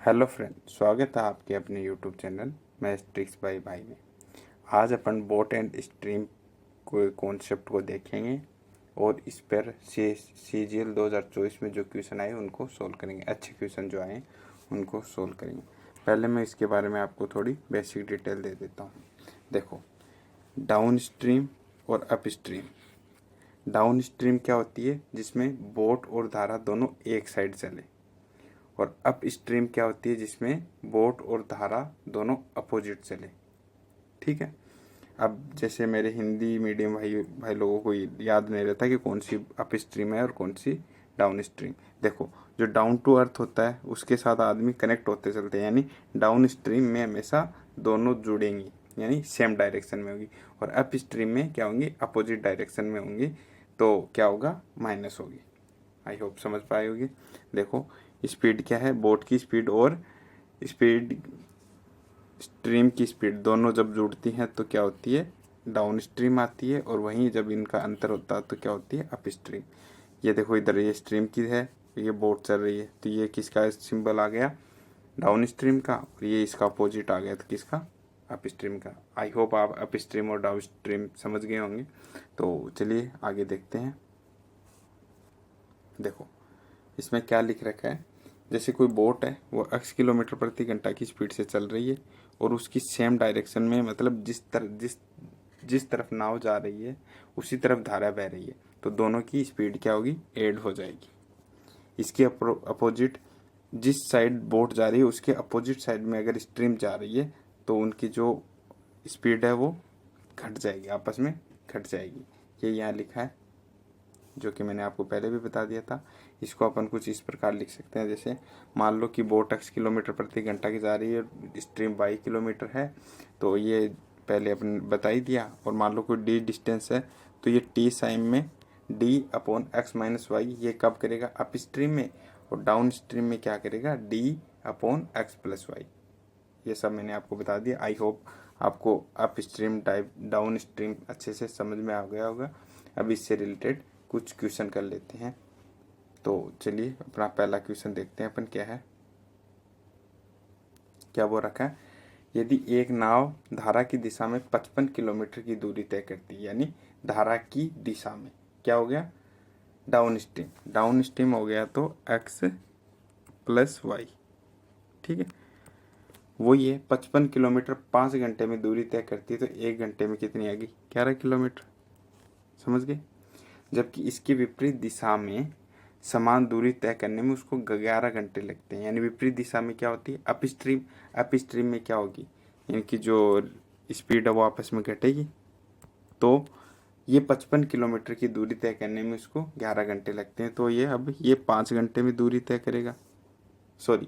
Hello friend, स्वागत है आपके अपने YouTube channel math tricks bye भाई में। आज अपन बोट एंड स्ट्रीम को कॉन्सेप्ट को देखेंगे और इस पर CGL 2024 में जो क्वेश्चन आए उनको सोल्व करेंगे। अच्छे क्वेश्चन जो आए उनको सोल्व करेंगे। पहले मैं इसके बारे में आपको थोड़ी बेसिक डिटेल दे देता हूँ। देखो, डाउन स्ट्रीम और अप स्ट्रीम। डाउन स्ट्रीम क्या होती है? जिसमें बोट और धारा दोनों एक साइड चले। और अप स्ट्रीम क्या होती है? जिसमें बोट और धारा दोनों अपोजिट चले। ठीक है। अब जैसे मेरे हिंदी मीडियम भाई लोगों को याद नहीं रहता कि कौन सी अप स्ट्रीम है और कौन सी डाउन स्ट्रीम। देखो, जो डाउन टू अर्थ होता है उसके साथ आदमी कनेक्ट होते चलते हैं, यानी डाउन स्ट्रीम में हमेशा दोनों जुड़ेंगी, यानी सेम डायरेक्शन में होगी। और अप स्ट्रीम में क्या होंगी? अपोजिट डायरेक्शन में होंगी। तो क्या होगा? माइनस होगी। आई होप समझ पाए होगी। देखो, स्पीड क्या है? बोट की स्पीड और स्पीड स्ट्रीम की स्पीड दोनों जब जुड़ती हैं तो क्या होती है? डाउन स्ट्रीम आती है। और वहीं जब इनका अंतर होता है तो क्या होती है? Up stream. ये देखो, इधर ये स्ट्रीम की है, ये बोट चल रही है, तो ये किसका सिंबल आ गया? डाउन स्ट्रीम का। और ये इसका अपोजिट आ गया, तो किसका? अप स्ट्रीम का। आई होप आप अप स्ट्रीम और डाउन स्ट्रीम समझ गए होंगे। तो चलिए आगे देखते हैं। देखो, इसमें क्या लिख रखा है? जैसे कोई बोट है, वो x किलोमीटर प्रति घंटा की स्पीड से चल रही है और उसकी सेम डायरेक्शन में, मतलब जिस तरफ नाव जा रही है उसी तरफ धारा बह रही है, तो दोनों की स्पीड क्या होगी? ऐड हो जाएगी। इसके अपोजिट, जिस साइड बोट जा रही है उसके अपोजिट साइड में अगर स्ट्रीम जा रही है तो उनकी जो स्पीड है वो घट जाएगी, आपस में घट जाएगी। ये यहाँ लिखा है, जो कि मैंने आपको पहले भी बता दिया था। इसको अपन कुछ इस प्रकार लिख सकते हैं, जैसे मान लो कि बोट x किलोमीटर प्रति घंटा की जा रही है, स्ट्रीम y किलोमीटर है, तो ये पहले अपन बता ही दिया। और मान लो कोई d डिस्टेंस है, तो ये t साइन में d upon x minus y, ये कब करेगा? अप स्ट्रीम में। और डाउन स्ट्रीम में क्या करेगा? d upon x plus y. ये सब मैंने आपको बता दिया। आई होप आपको upstream type downstream अच्छे से समझ में आ गया होगा। अब इससे रिलेटेड कुछ क्वेश्चन कर लेते हैं। तो चलिए अपना पहला क्वेश्चन देखते हैं अपन क्या है। क्या वो रखा है? यदि एक नाव धारा की दिशा में 55 किलोमीटर की दूरी तय करती है, यानी धारा की दिशा में, क्या हो गया? Down stream. डाउन स्ट्रीम हो गया तो x प्लस वाई। ठीक है। वो ये 55 किलोमीटर 5 घंटे में दूरी तय करती है, तो 1 घंटे में कितनी आ गई? 11 किलोमीटर। समझ गए? जबकि इसकी विपरीत दिशा में समान दूरी तय करने में उसको 11 घंटे लगते हैं। यानी विपरीत दिशा में क्या होती है? Up stream. अप स्ट्रीम में क्या होगी? यानी कि जो स्पीड है वो आपस में घटेगी। तो ये 55 किलोमीटर की दूरी तय करने में उसको 11 घंटे लगते हैं, तो ये अब ये 5 घंटे में दूरी तय करेगा। सॉरी,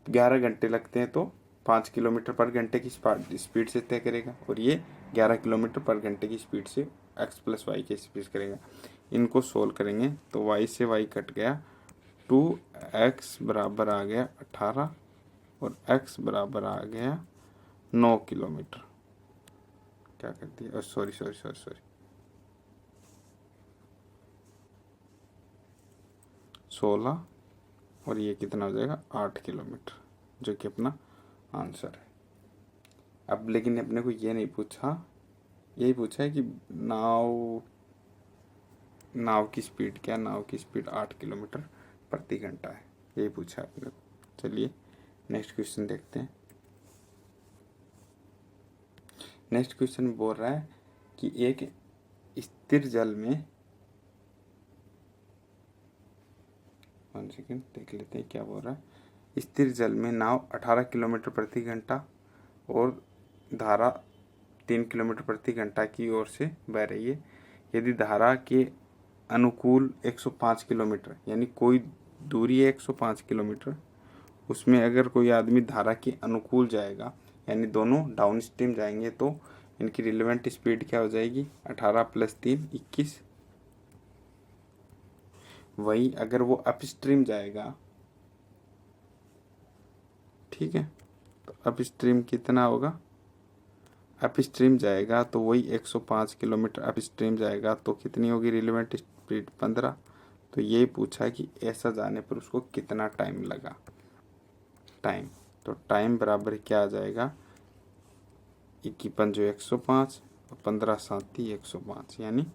11 घंटे लगते हैं तो 5 किलोमीटर पर घंटे की स्पीड से तय करेगा। और ये 11 किलोमीटर पर घंटे की स्पीड से x प्लस वाई की स्पीड करेगा। इनको सोल्व करेंगे तो y से y कट गया, 2x बराबर आ गया 18 और x बराबर आ गया 9 किलोमीटर। क्या कर दिया? सॉरी सॉरी सॉरी सॉरी, 16 और ये कितना हो जाएगा? 8 किलोमीटर, जो कि अपना आंसर है। अब लेकिन अपने को ये नहीं पूछा, यही पूछा है कि नाव की स्पीड क्या? नाव की स्पीड 8 किलोमीटर प्रति घंटा है, यही पूछा है अपने को। चलिए नेक्स्ट क्वेश्चन देखते हैं। नेक्स्ट क्वेश्चन बोल रहा है कि एक स्थिर जल में, 1 सेकेंड देख लेते हैं क्या बोल रहा है। स्थिर जल में नाव 18 किलोमीटर प्रति घंटा और धारा 3 किलोमीटर प्रति घंटा की ओर से बह रही है। यदि धारा के अनुकूल 105 किलोमीटर, यानी कोई दूरी है 105 किलोमीटर, उसमें अगर कोई आदमी धारा के अनुकूल जाएगा, यानी दोनों डाउन स्ट्रीम जाएंगे, तो इनकी रिलेवेंट स्पीड क्या हो जाएगी? 18 प्लस 3 21। वही अगर वो अप स्ट्रीम जाएगा, ठीक है, तो अप स्ट्रीम कितना होगा? अप स्ट्रीम जाएगा तो वही 105 किलोमीटर अप स्ट्रीम जाएगा, तो कितनी होगी रिलेवेंट स्पीड? 15। तो ये पूछा कि ऐसा जाने पर उसको कितना टाइम लगा। टाइम। तो टाइम बराबर क्या आ जाएगा, 21 105 और 15 7 105, यानी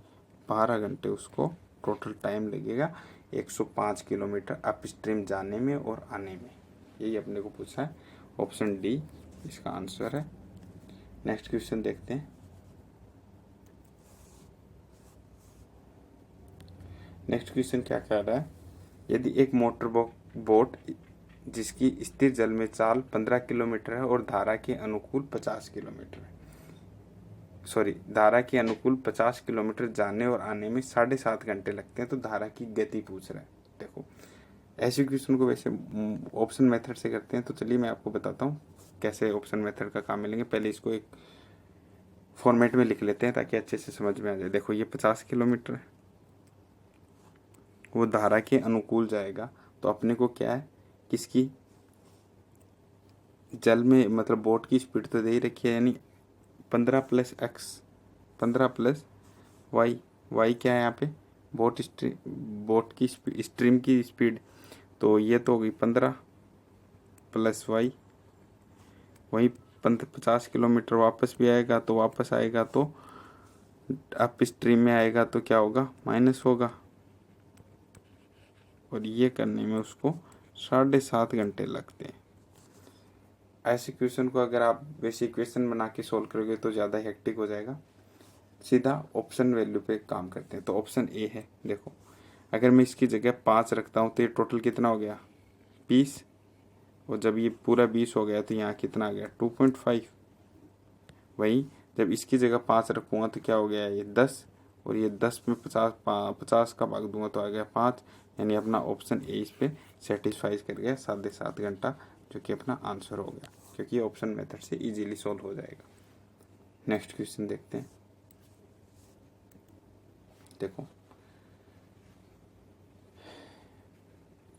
12 घंटे उसको टोटल टाइम लगेगा 105 किलोमीटर अप स्ट्रीम जाने में और आने में। यही अपने को पूछा है, ऑप्शन डी इसका आंसर है। नेक्स्ट क्वेश्चन देखते हैं। नेक्स्ट क्वेश्चन क्या कह रहा है, यदि एक मोटर बोट जिसकी स्थिर जल में चाल 15 किलोमीटर है और धारा के अनुकूल 50 किलोमीटर है, धारा के अनुकूल 50 किलोमीटर जाने और आने में 7.5 घंटे लगते हैं, तो धारा की गति पूछ रहा है। देखो ऐसे क्वेश्चन को वैसे ऑप्शन मेथड से करते हैं, तो चलिए मैं आपको बताता हूँ कैसे ऑप्शन मेथड का काम मिलेंगे। पहले इसको एक फॉर्मेट में लिख लेते हैं ताकि अच्छे से समझ में आ जाए। देखो ये 50 किलोमीटर है, वो धारा के अनुकूल जाएगा, तो अपने को क्या है, किसकी जल में मतलब बोट की स्पीड तो दे ही रखी है, यानी 15 + x 15 + y क्या है यहाँ पे, बोट की स्ट्रीम की स्पीड, तो ये तो होगी 15 + y, वही 50 किलोमीटर वापस भी आएगा, तो वापस आएगा तो अप स्ट्रीम में आएगा तो क्या होगा, माइनस होगा, और ये करने में उसको 7.5 घंटे लगते हैं। ऐसे क्वेश्चन को अगर आप वैसे इक्वेशन बना के सोल्व करोगे तो ज़्यादा हेक्टिक हो जाएगा। सीधा ऑप्शन वैल्यू पे काम करते हैं। तो ऑप्शन ए है, देखो अगर मैं इसकी जगह 5 रखता हूँ तो ये टोटल कितना हो गया, 20, और जब ये पूरा 20 हो गया तो यहाँ कितना आ गया, 2.5। वही जब इसकी जगह 5 रखूँगा तो क्या हो गया, ये 10, और ये 10 में 50 का भाग दूंगा तो आ गया 5, यानी अपना ऑप्शन ए इस पे सेटिस्फाइज कर गया, 7.5 घंटा, जो कि अपना आंसर हो गया, क्योंकि ऑप्शन मेथड से इजीली सॉल्व हो जाएगा। नेक्स्ट क्वेश्चन देखते हैं। देखो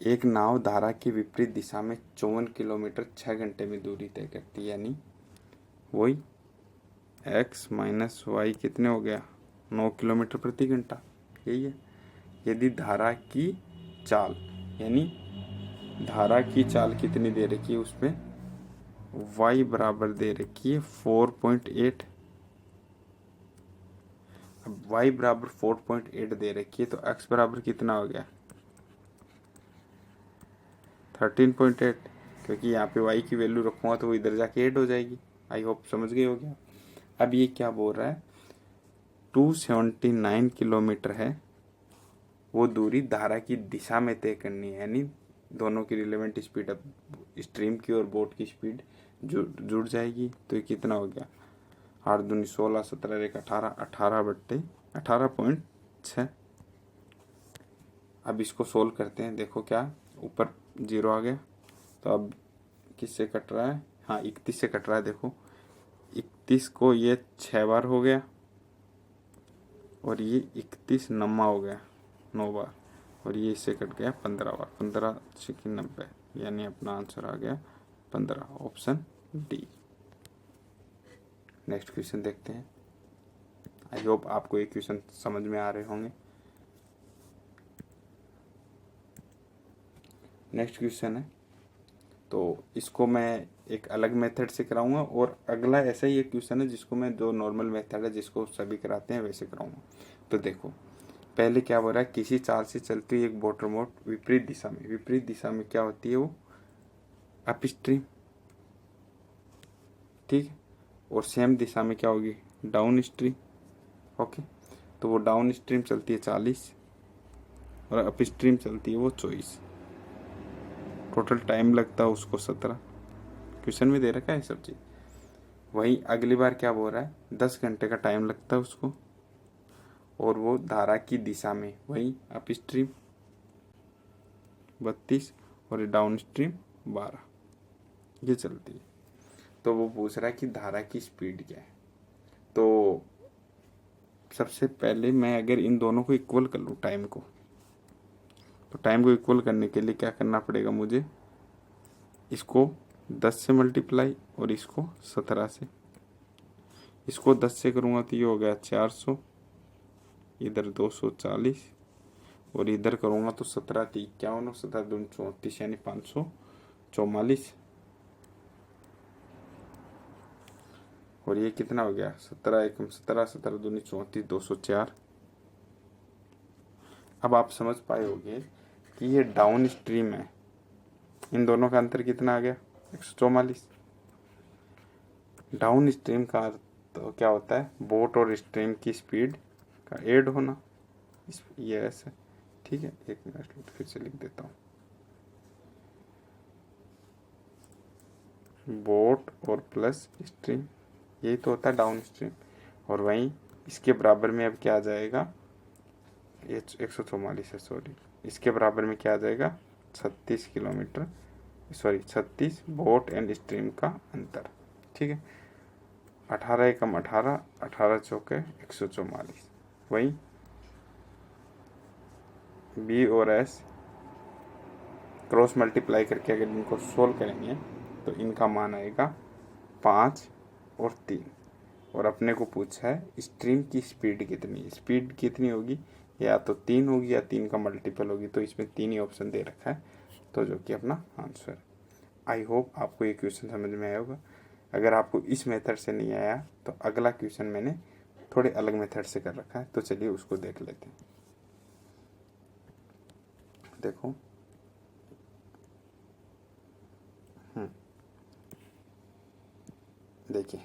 एक नाव धारा की विपरीत दिशा में 54 किलोमीटर 6 घंटे में दूरी तय करती है, यानी वही x - y कितने हो गया, 9 किलोमीटर प्रति घंटा, यही है। यदि धारा की चाल, यानी धारा की चाल कितनी दे रखी है, उसमें y बराबर दे रखी है 4.8। अब y बराबर 4.8 दे रखी है, तो x बराबर कितना हो गया, 13.8, क्योंकि यहाँ पे y की वैल्यू रखूँगा तो वो इधर जाके 8 हो जाएगी। आई होप समझ गए हो गया। अब ये क्या बोल रहा है, 279 किलोमीटर है, वो दूरी धारा की दिशा में तय करनी है, यानी दोनों की रिलेवेंट स्पीड, अब स्ट्रीम की और बोट की स्पीड जुड़ जाएगी, तो ये कितना हो गया, 8 दूनी 16 17 1 18 18.6। अब इसको सोल्व करते हैं। देखो क्या ऊपर 0 आ गया, तो अब किससे कट रहा है, हाँ 31 से कट रहा है। देखो 31 को ये 6 बार हो गया, और ये 31 नम्मा हो गया 9 बार, और ये इससे कट गया 15 बार, 15 × 90, यानी अपना आंसर आ गया 15, ऑप्शन डी। नेक्स्ट क्वेश्चन देखते हैं। आई होप आपको ये क्वेश्चन समझ में आ रहे होंगे। नेक्स्ट क्वेश्चन है, तो इसको मैं एक अलग मेथड से कराऊंगा, और अगला ऐसा ही एक क्वेश्चन है जिसको मैं जो नॉर्मल मेथड है जिसको सभी कराते हैं वैसे कराऊंगा। तो देखो पहले क्या हो रहा है, किसी चाल से चलती हुई एक मोटर बोट विपरीत दिशा में क्या होती है, वो अप स्ट्रीम, ठीक है, और सेम दिशा में क्या होगी, डाउन स्ट्रीम। ओके, तो वो डाउन स्ट्रीम चलती है 40 और अप स्ट्रीम चलती है वो 24। टोटल टाइम लगता है उसको 17। क्वेश्चन में दे रखा है सब चीज। वहीं अगली बार क्या बोल रहा है, 10 घंटे का टाइम लगता है उसको, और वो धारा की दिशा में वही अप स्ट्रीम 32 और डाउन स्ट्रीम 12 ये चलती है। तो वो पूछ रहा है कि धारा की स्पीड क्या है। तो सबसे पहले मैं अगर इन दोनों को इक्वल कर लूँ टाइम को, तो टाइम को इक्वल करने के लिए क्या करना पड़ेगा मुझे, इसको 10 से मल्टीप्लाई और इसको 17 से। इसको 10 से करूँगा तो ये हो गया 400, इधर 240, और इधर करूँगा तो 17 × 51 और 17 × 2 = 34, यानी 544। और ये कितना हो गया 17 एकम 17, 17 दूनी 34, 204। अब आप समझ पाए होंगे कि ये डाउन स्ट्रीम है, इन दोनों का अंतर कितना आ गया 144। डाउन स्ट्रीम का तो क्या होता है, बोट और स्ट्रीम की स्पीड का ऐड होना, ये ऐसे। ठीक है, एक मिनट फिर से लिख देता हूँ, बोट और प्लस स्ट्रीम, यही तो होता है डाउन स्ट्रीम। और वहीं इसके बराबर में अब क्या आ जाएगा, ये 144 है सॉरी, इसके बराबर में क्या आ जाएगा 36 kilometre, sorry 36 boat and stream का अंतर। ठीक है, 18 एकम 18, 18 चौके 144। वहीं बी और एस क्रॉस मल्टीप्लाई करके अगर इनको सोल्व करेंगे तो इनका मान आएगा 5 और 3। और अपने को पूछा है स्ट्रीम की स्पीड कितनी है, स्पीड कितनी होगी, या तो 3 होगी या 3 का मल्टीपल होगी, तो इसमें 3 ही ऑप्शन दे रखा है, तो जो कि अपना आंसर है। आई होप आपको ये क्वेश्चन समझ में आया होगा। अगर आपको इस मेथड से नहीं आया तो अगला क्वेश्चन मैंने थोड़े अलग मेथड से कर रखा है, तो चलिए उसको देख लेते हैं। देखो देखिए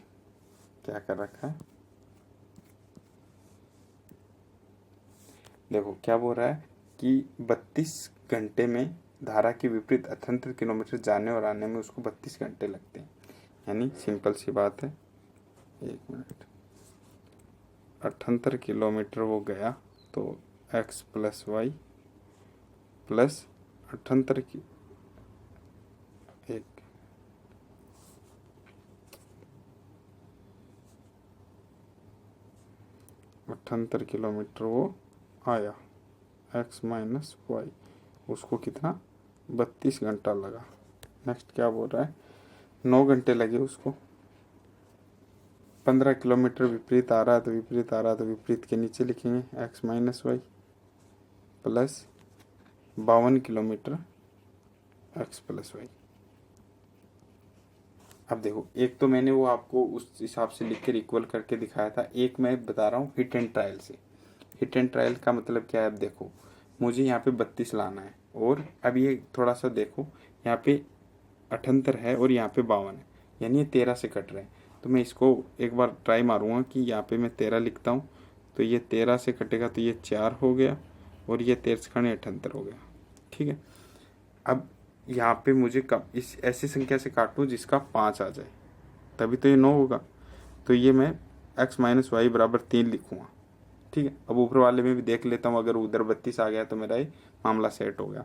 क्या कर रखा है, देखो क्या बोल रहा है कि 32 घंटे में धारा के विपरीत 78 किलोमीटर जाने और आने में उसको 32 घंटे लगते हैं। यानी सिंपल सी बात है, एक मिनट, 78 किलोमीटर वो गया तो x प्लस वाई प्लस 78 की एक 78 किलोमीटर वो आया, x माइनस वाई, उसको कितना 32 घंटा लगा। नेक्स्ट क्या बोल रहा है, 9 घंटे लगे उसको। 15 किलोमीटर विपरीत आ रहा है तो विपरीत आ रहा है तो विपरीत के नीचे लिखेंगे x minus y plus 52 kilometre x plus y. अब देखो, एक तो मैंने वो आपको उस हिसाब से लिख कर इक्वल करके दिखाया था, एक मैं बता रहा हूँ हिट एंड ट्रायल से। हिट एंड ट्रायल का मतलब क्या है, अब देखो मुझे यहाँ पे 32 लाना है, और अब ये थोड़ा सा देखो यहाँ पे 78 है और यहाँ पे 52 है, यानी ये 13 से कट रहे हैं। तो मैं इसको एक बार ट्राई मारूंगा कि यहाँ पे मैं 13 लिखता हूँ, तो ये 13 से कटेगा तो ये 4 हो गया, और ये 13 से खाने 78 हो गया। ठीक है, अब यहाँ पे मुझे कम इस ऐसी संख्या से काटूँ जिसका 5 आ जाए, तभी तो ये 9 होगा। तो ये मैं x माइनस वाई बराबर 3 लिखूँगा। ठीक है, अब ऊपर वाले में भी देख लेता हूँ, अगर उधर 32 आ गया तो मेरा ये मामला सेट हो गया।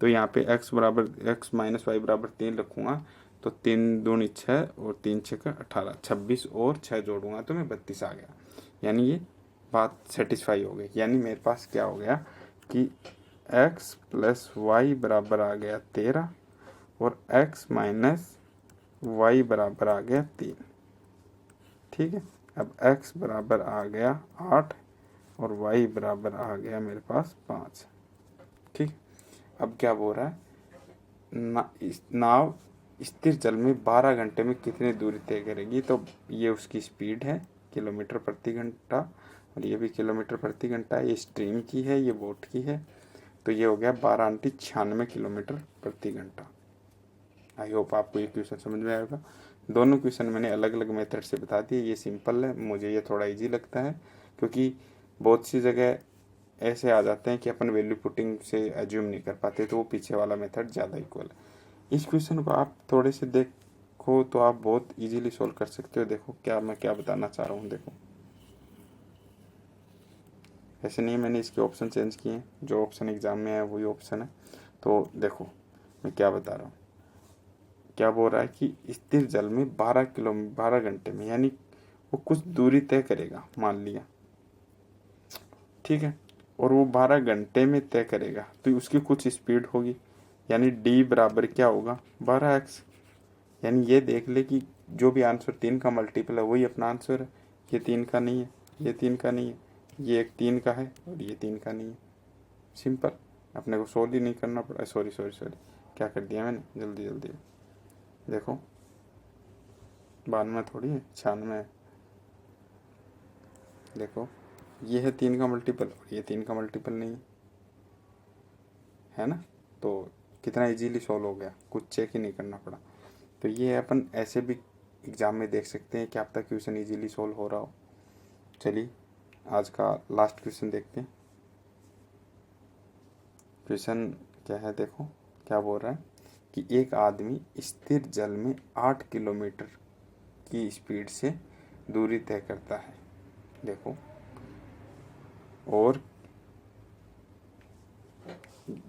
तो यहाँ पे x माइनस वाई बराबर 3 रखूँगा, तो 3 दूनी 6 और 3 6 18, 26 और 6 जोड़ूंगा तो मैं 32 आ गया। यानी ये बात सेटिस्फाई हो गई, यानी मेरे पास क्या हो गया कि x प्लस वाई बराबर आ गया 13 और x माइनस वाई बराबर आ गया 3। ठीक है, अब x बराबर आ गया 8 और y बराबर आ गया मेरे पास 5। ठीक, अब क्या बोल रहा है, नाव स्थिर जल में 12 घंटे में कितनी दूरी तय करेगी, तो ये उसकी स्पीड है किलोमीटर प्रति घंटा, और ये भी किलोमीटर प्रति घंटा है, ये स्ट्रीम की है ये बोट की है, तो ये हो गया 12 × 96 किलोमीटर प्रति घंटा। आई होप आपको ये क्वेश्चन समझ में आएगा। दोनों क्वेश्चन मैंने अलग अलग मेथड से बता दिए, ये सिंपल है, मुझे ये थोड़ा इजी लगता है, क्योंकि बहुत सी जगह ऐसे आ जाते हैं कि अपन वैल्यू पुटिंग से एज्यूम नहीं कर पाते, तो वो पीछे वाला मेथड ज़्यादा इक्वल है। इस क्वेश्चन को आप थोड़े से देखो तो आप बहुत इजीली सोल्व कर सकते हो। देखो क्या मैं क्या बताना चाह रहा हूँ, देखो ऐसे नहीं मैंने इसके ऑप्शन चेंज किए हैं, जो ऑप्शन एग्जाम में है वही ऑप्शन है। तो देखो मैं क्या बता रहा हूँ, क्या बोल रहा है कि स्थिर जल में 12 घंटे में, यानी वो कुछ दूरी तय करेगा मान लिया, ठीक है, और वो 12 घंटे में तय करेगा तो उसकी कुछ स्पीड होगी, यानी d बराबर क्या होगा 12x। यानी ये देख ले कि जो भी आंसर 3 का मल्टीपल है वही अपना आंसर है, ये 3 का नहीं है, ये 3 का नहीं है, ये एक 3 का है और ये 3 का नहीं है। सिंपल, अपने को सोल्व ही नहीं करना पड़ा। सॉरी क्या कर दिया मैंने, जल्दी देखो 92 थोड़ी है, 96 है। देखो ये है 3 का मल्टीपल और ये 3 का मल्टीपल नहीं है ना, तो कितना इजीली सॉल्व हो गया, कुछ चेक ही नहीं करना पड़ा। तो ये अपन ऐसे भी एग्ज़ाम में देख सकते हैं कि आपका क्वेश्चन इजीली सॉल्व हो रहा हो। चलिए आज का लास्ट क्वेश्चन देखते हैं। क्वेश्चन क्या है, देखो क्या बोल रहा है कि एक आदमी स्थिर जल में 8 किलोमीटर की स्पीड से दूरी तय करता है। देखो और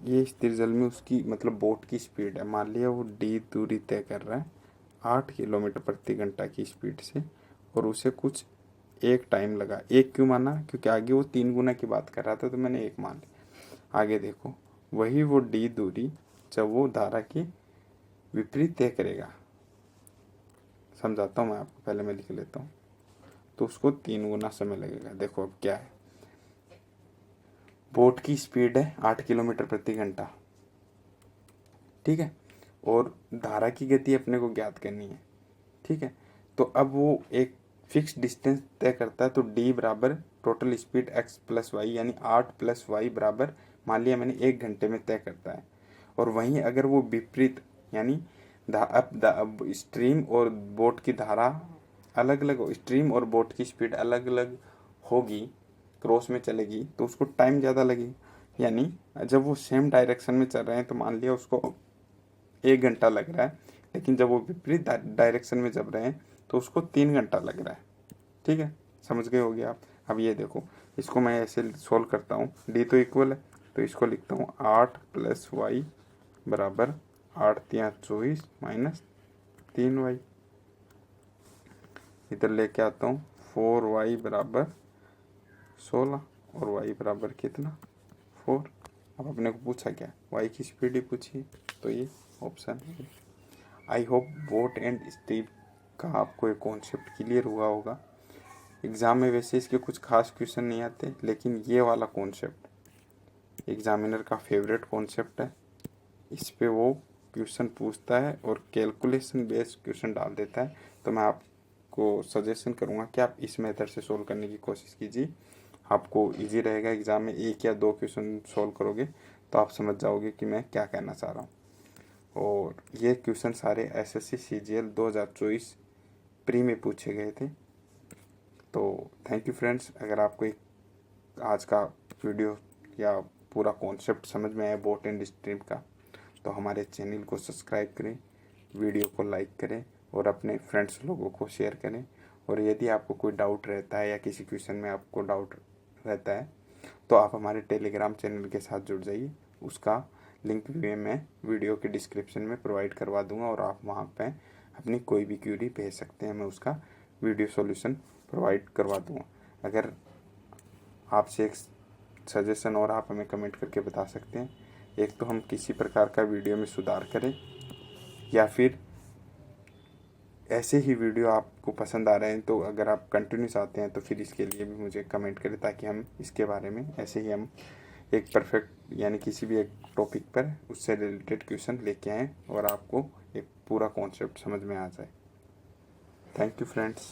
ये स्थिर जल में उसकी मतलब बोट की स्पीड है, मान लिया वो डी दूरी तय कर रहा है 8 किलोमीटर प्रति घंटा की स्पीड से, और उसे कुछ एक टाइम लगा। एक क्यों माना, क्योंकि आगे वो 3 गुना की बात कर रहा था तो मैंने एक मान लिया। आगे देखो, वही वो डी दूरी जब वो धारा की विपरीत तय करेगा। समझाता हूँ मैं आपको, पहले मैं लिख लेता हूँ। तो उसको 3 गुना समय लगेगा। देखो अब क्या है, बोट की स्पीड है 8 किलोमीटर प्रति घंटा, ठीक है, और धारा की गति अपने को ज्ञात करनी है, ठीक है। तो अब वो एक फिक्स डिस्टेंस तय करता है, तो डी बराबर total speed x plus y यानी 8 प्लस वाई बराबर मान लिया मैंने 1 घंटे में तय करता है। और वहीं अगर वो विपरीत यानी अब स्ट्रीम और बोट की धारा अलग अलग, स्ट्रीम और बोट की स्पीड अलग अलग होगी, क्रॉस में चलेगी, तो उसको टाइम ज़्यादा लगेगी। यानी जब वो सेम डायरेक्शन में चल रहे हैं तो मान लिया उसको 1 घंटा लग रहा है, लेकिन जब वो विपरीत डायरेक्शन में जब रहे हैं तो उसको 3 घंटा लग रहा है, ठीक है। समझ गए होगे आप। अब ये देखो, इसको मैं ऐसे सोल्व करता हूँ, डी तो इक्वल है तो इसको लिखता हूँ 8 प्लस वाई बराबर 8 3 24 माइनस 3 वाई। इधर लेके आता हूँ 4 वाई बराबर 16 और वाई बराबर कितना 4। अब अपने को पूछा क्या, वाई की स्पीड ही पूछी, तो ये ऑप्शन है। I hope boat and stream का आपको एक कॉन्सेप्ट क्लियर हुआ होगा। एग्ज़ाम में वैसे इसके कुछ खास क्वेश्चन नहीं आते, लेकिन ये वाला कॉन्सेप्ट एग्जामिनर का फेवरेट कॉन्सेप्ट है। इस पे वो क्वेश्चन पूछता है और कैलकुलेशन बेस्ड क्वेश्चन डाल देता है। तो मैं आपको सजेशन करूँगा कि आप इस मेथड से सोल्व करने की कोशिश कीजिए, आपको इजी रहेगा। एग्ज़ाम में 1 या 2 क्वेश्चन सोल्व करोगे तो आप समझ जाओगे कि मैं क्या कहना चाह रहा हूँ। और ये क्वेश्चन सारे एसएससी सीजीएल 2024 प्री में पूछे गए थे। तो थैंक यू फ्रेंड्स, अगर आपको एक आज का वीडियो या पूरा कॉन्सेप्ट समझ में आया बोट एंड स्ट्रीम का, तो हमारे चैनल को सब्सक्राइब करें, वीडियो को लाइक करें और अपने फ्रेंड्स लोगों को शेयर करें। और यदि आपको कोई डाउट रहता है या किसी क्वेश्चन में आपको डाउट रहता है तो आप हमारे टेलीग्राम चैनल के साथ जुड़ जाइए, उसका लिंक भी मैं वीडियो के डिस्क्रिप्शन में प्रोवाइड करवा दूंगा और आप वहाँ पे अपनी कोई भी क्यूरी भेज सकते हैं, मैं उसका वीडियो सॉल्यूशन प्रोवाइड करवा दूंगा। अगर आपसे एक सजेशन और आप हमें कमेंट करके बता सकते हैं, एक तो हम किसी प्रकार का वीडियो में सुधार करें या फिर ऐसे ही वीडियो आपको पसंद आ रहे हैं, तो अगर आप कंटिन्यूस आते हैं तो फिर इसके लिए भी मुझे कमेंट करें, ताकि हम इसके बारे में ऐसे ही हम एक परफेक्ट यानी किसी भी एक टॉपिक पर उससे रिलेटेड क्वेश्चन लेके आएँ और आपको एक पूरा कॉन्सेप्ट समझ में आ जाए। Thank you friends.